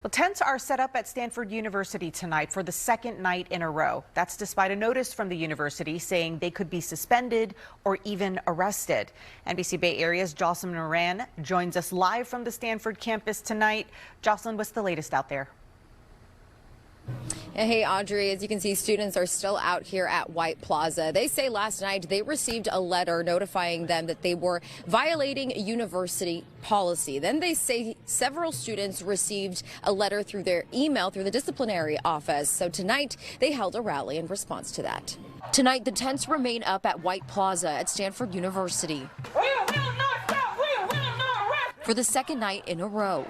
Well, tents are set up at Stanford University tonight for the second night in a row. That's despite a notice from the university saying they could be suspended or even arrested. NBC Bay Area's Jocelyn Moran joins us live from the Stanford campus tonight. Jocelyn, what's the latest out there? Hey, Audrey, as you can see, students are still out here at White Plaza. They say last night they received a letter notifying them that they were violating university policy. Then they say several students received a letter through their email through the disciplinary office. So tonight they held a rally in response to that. Tonight, the tents remain up at White Plaza at Stanford University for the second night in a row.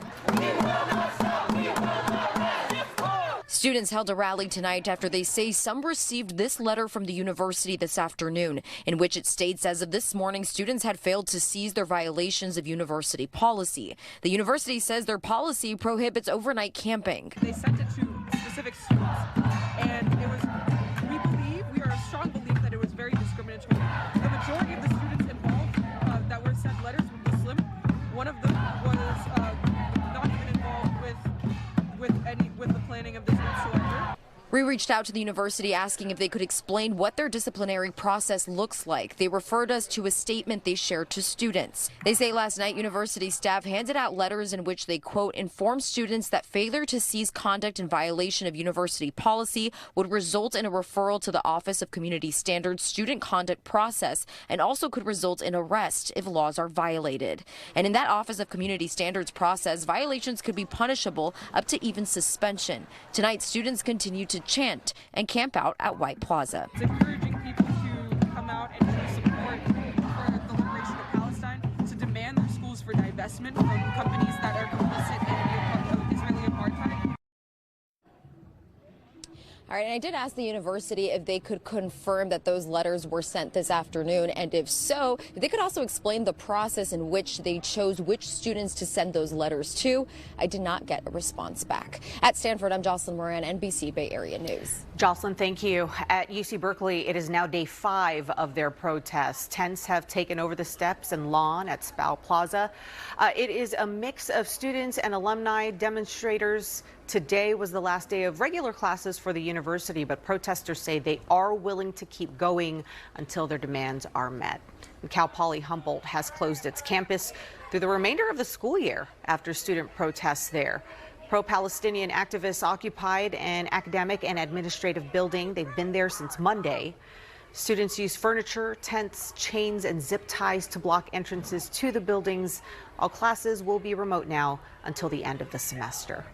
Students held a rally tonight after they say some received this letter from the university this afternoon, in which it states as of this morning, students had failed to cease their violations of university policy. The university says their policy prohibits overnight camping. They sent it to specific students, and we are of strong belief that it was very discriminatory. The majority of the students involved that were sent letters were Muslim. One of them was not even involved with the planning of this whatsoever. We reached out to the university asking if they could explain what their disciplinary process looks like. They referred us to a statement they shared to students. They say last night university staff handed out letters in which they, quote, informed students that failure to cease conduct in violation of university policy would result in a referral to the Office of Community Standards student conduct process and also could result in arrest if laws are violated. And in that Office of Community Standards process, violations could be punishable up to even suspension. Tonight, students continue to chant and camp out at White Plaza. It's encouraging people to come out and show support for the liberation of Palestine, to demand their schools for divestment from companies that are complicit in Israeli apartheid. All right, and I did ask the university if they could confirm that those letters were sent this afternoon, and if so, they could also explain the process in which they chose which students to send those letters to. I did not get a response back. At Stanford, I'm Jocelyn Moran, NBC Bay Area News. Jocelyn, thank you. At UC Berkeley, it is now day 5 of their protests. Tents have taken over the steps and lawn at Spau Plaza. It is a mix of students and alumni demonstrators. Today was the last day of regular classes for the university, but protesters say they are willing to keep going until their demands are met. And Cal Poly Humboldt has closed its campus through the remainder of the school year after student protests there. Pro-Palestinian activists occupied an academic and administrative building. They've been there since Monday. Students use furniture, tents, chains, and zip ties to block entrances to the buildings. All classes will be remote now until the end of the semester.